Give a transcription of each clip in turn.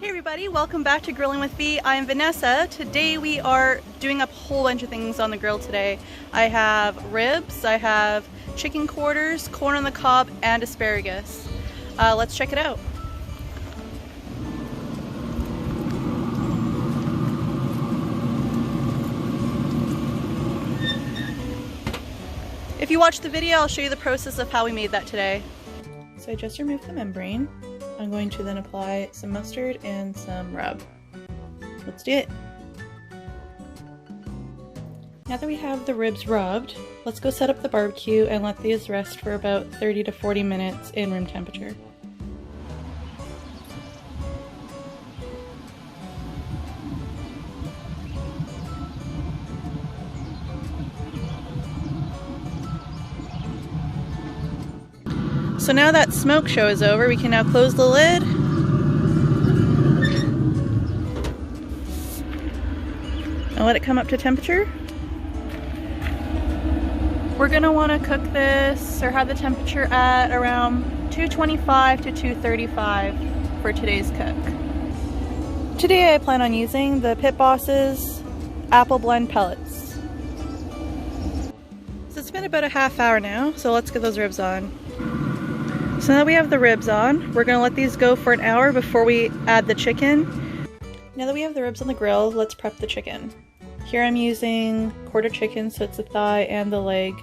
Hey everybody, welcome back to Grilling with V. I'm Vanessa. Today we are doing up a whole bunch of things on the grill today. I have ribs, I have chicken quarters, corn on the cob, and asparagus. Let's check it out. If you watch the video, I'll show you the process of how we made that today. So I just removed the membrane. I'm going to then apply some mustard and some rub. Let's do it. Now that we have the ribs rubbed, let's go set up the barbecue and let these rest for about 30 to 40 minutes in room temperature. So now that smoke show is over, we can now close the lid. And let it come up to temperature. We're gonna wanna cook this or have the temperature at around 225 to 235 for today's cook. Today I plan on using the Pit Boss's apple blend pellets. So it's been about a half hour now, so let's get those ribs on. So now that we have the ribs on, we're gonna let these go for an hour before we add the chicken. Now that we have the ribs on the grill, let's prep the chicken. Here I'm using quarter chicken, so it's the thigh and the leg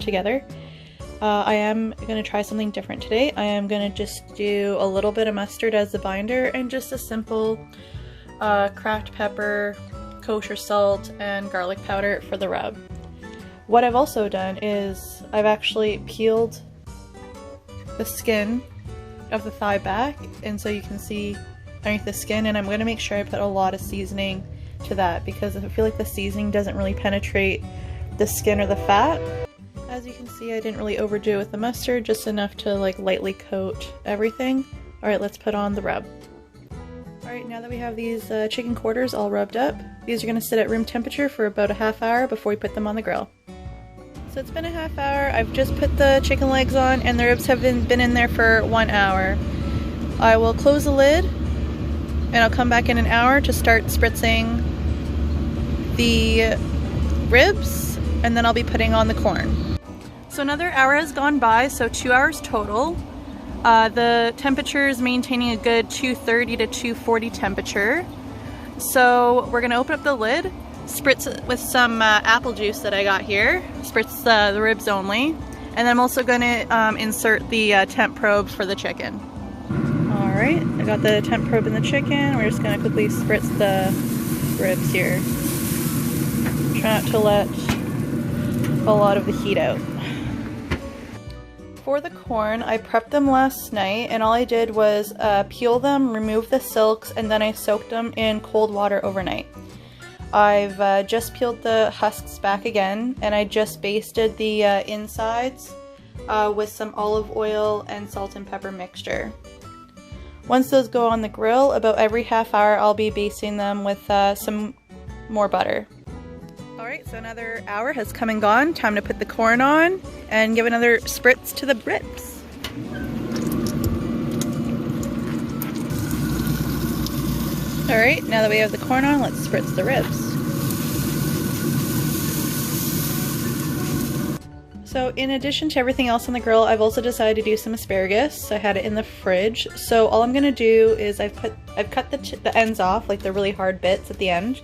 together. I am gonna try something different today. I am gonna just do a little bit of mustard as the binder and just a simple cracked pepper, kosher salt, and garlic powder for the rub. What I've also done is I've actually peeled the skin of the thigh back, and so you can see underneath the skin, and I'm going to make sure I put a lot of seasoning to that because I feel like the seasoning doesn't really penetrate the skin or the fat. As you can see, I didn't really overdo it with the mustard, just enough to like lightly coat everything. Alright, let's put on the rub. Alright, now that we have these chicken quarters all rubbed up, these are going to sit at room temperature for about a half hour before we put them on the grill. So it's been a half hour. I've just put the chicken legs on and the ribs have been in there for 1 hour. I will close the lid and I'll come back in an hour to start spritzing the ribs, and then I'll be putting on the corn. So another hour has gone by, so 2 hours total. The temperature is maintaining a good 230 to 240 temperature. So we're gonna open up the lid, spritz it with some apple juice that I got here, spritz the ribs only, and then I'm also going to insert the temp probe for the chicken. Alright, I got the temp probe in the chicken. We're just going to quickly spritz the ribs here. Try not to let a lot of the heat out. For the corn, I prepped them last night, and all I did was peel them, remove the silks, and then I soaked them in cold water overnight. I've just peeled the husks back again, and I just basted the insides with some olive oil and salt and pepper mixture. Once those go on the grill, about every half hour I'll be basting them with some more butter. Alright, so another hour has come and gone. Time to put the corn on and give another spritz to the ribs. Alright, now that we have the corn on, let's spritz the ribs. So in addition to everything else on the grill, I've also decided to do some asparagus. I had it in the fridge. So all I'm going to do is I've cut the ends off, like the really hard bits at the end.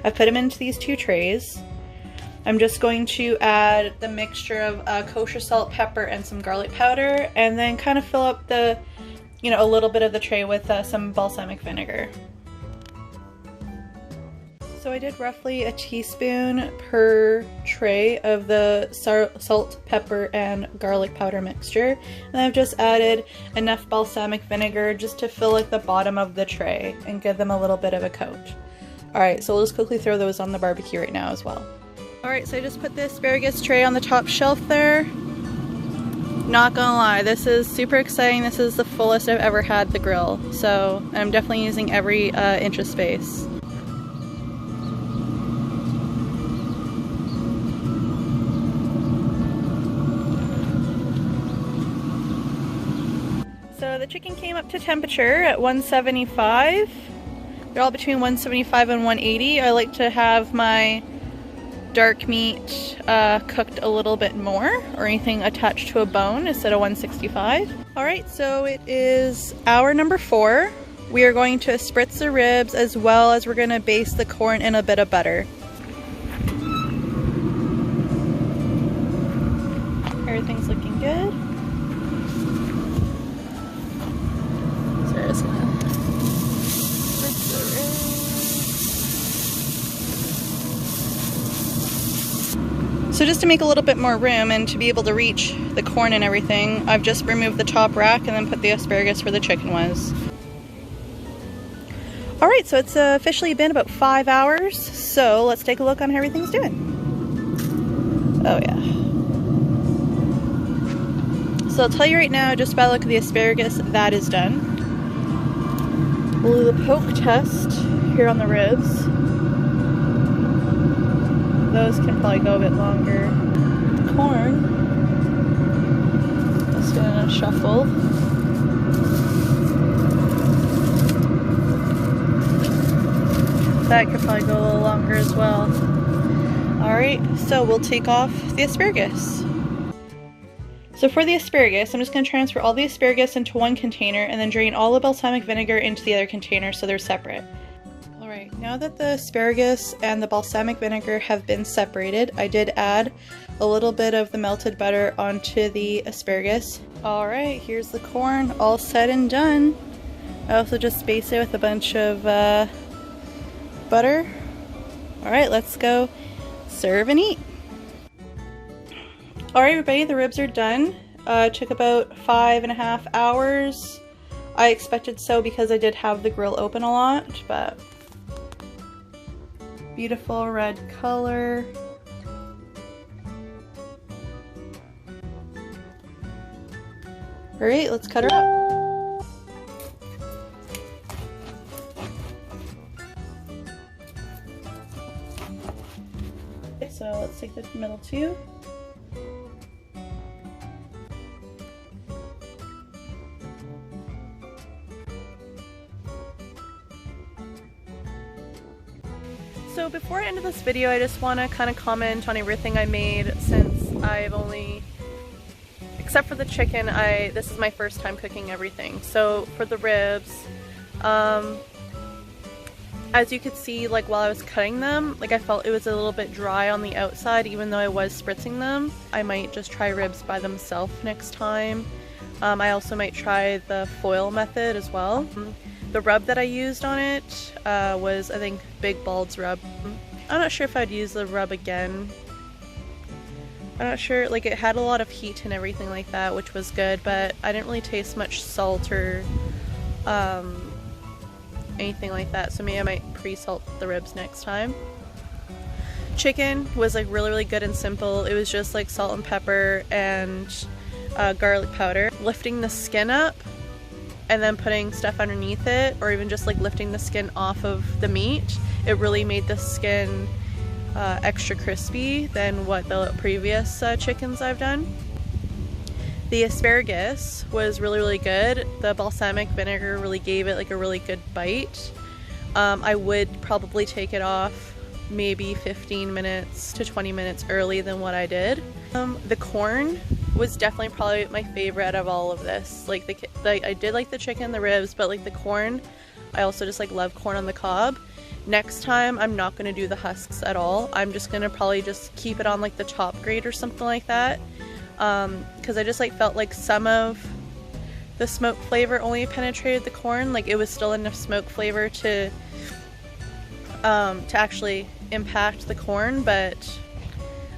I've put them into these 2 trays. I'm just going to add the mixture of kosher salt, pepper, and some garlic powder, and then kind of fill up the, a little bit of the tray with some balsamic vinegar. So I did roughly a teaspoon per tray of the salt, pepper, and garlic powder mixture. And I've just added enough balsamic vinegar just to fill like the bottom of the tray and give them a little bit of a coat. Alright, so we'll just quickly throw those on the barbecue right now as well. Alright, so I just put the asparagus tray on the top shelf there. Not gonna lie, this is super exciting. This is the fullest I've ever had the grill. So I'm definitely using every inch of space. So the chicken came up to to temperature at 175. They're all between 175 and 180. I like to have my dark meat cooked a little bit more, or anything attached to a bone, instead of 165. Alright, so it is hour number 4. We are going to spritz the ribs, as well as we're going to baste the corn in a bit of butter. Everything's looking good. So I'm just going to spritz the ribs. So just to make a little bit more room and to be able to reach the corn and everything, I've just removed the top rack and then put the asparagus where the chicken was. Alright, so it's officially been about 5 hours, so let's take a look on how everything's doing. Oh yeah. So I'll tell you right now, just by the look of the asparagus, that is done. We'll do the poke test here on the ribs. Those can probably go a bit longer. The corn, just gonna shuffle. That could probably go a little longer as well. Alright, so we'll take off the asparagus. So for the asparagus, I'm just going to transfer all the asparagus into one container and then drain all the balsamic vinegar into the other container so they're separate. Alright, now that the asparagus and the balsamic vinegar have been separated, I did add a little bit of the melted butter onto the asparagus. Alright, here's the corn all said and done. I also just spaced it with a bunch of butter. Alright, let's go serve and eat. Alright everybody, the ribs are done. It took about 5.5 hours. I expected so because I did have the grill open a lot, but beautiful red color. Alright, let's cut her up. So let's take the middle two. So before I end this video, I just want to kind of comment on everything I made, since I've only, except for the chicken, this is my first time cooking everything. So for the ribs, as you could see, like while I was cutting them, like I felt it was a little bit dry on the outside, even though I was spritzing them. I might just try ribs by themselves next time. I also might try the foil method as well. The rub that I used on it was, I think, Big Bald's rub. I'm not sure if I'd use the rub again. I'm not sure, like it had a lot of heat and everything like that, which was good, but I didn't really taste much salt or anything like that, so maybe I might pre-salt the ribs next time. Chicken was like really good and simple. It was just like salt and pepper and garlic powder. Lifting the skin up and then putting stuff underneath it, or even just like lifting the skin off of the meat, it really made the skin extra crispy than what the previous chickens I've done. The asparagus was really good. The balsamic vinegar really gave it like a really good bite. I would probably take it off maybe 15 minutes to 20 minutes early than what I did. The corn was definitely probably my favorite out of all of this. Like I did like the chicken, the ribs, but like the corn, I also just like love corn on the cob. Next time I'm not going to do the husks at all. I'm just going to probably just keep it on like the top grate or something like that. Because I just like felt like some of the smoke flavor only penetrated the corn. Like it was still enough smoke flavor to actually impact the corn, but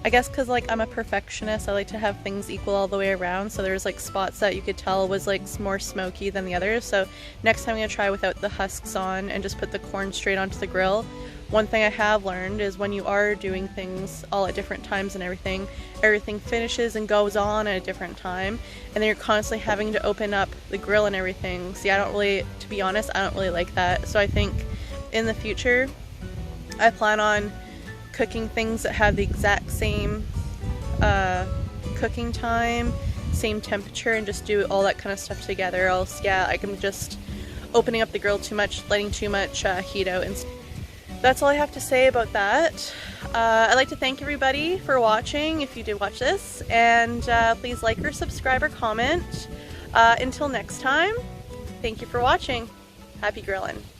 I guess because like I'm a perfectionist, I like to have things equal all the way around, so there's like spots that you could tell was like more smoky than the others. So next time I'm going to try without the husks on and just put the corn straight onto the grill. One thing I have learned is when you are doing things all at different times and everything finishes and goes on at a different time, and then you're constantly having to open up the grill and everything. See, to be honest, I don't really like that. So I think in the future, I plan on cooking things that have the exact same cooking time, same temperature and just do all that kind of stuff together, else yeah, I can just opening up the grill too much, letting too much heat out. And that's all I have to say about that. I'd like to thank everybody for watching, if you did watch this, and please like or subscribe or comment. Until next time, thank you for watching. Happy grillin'.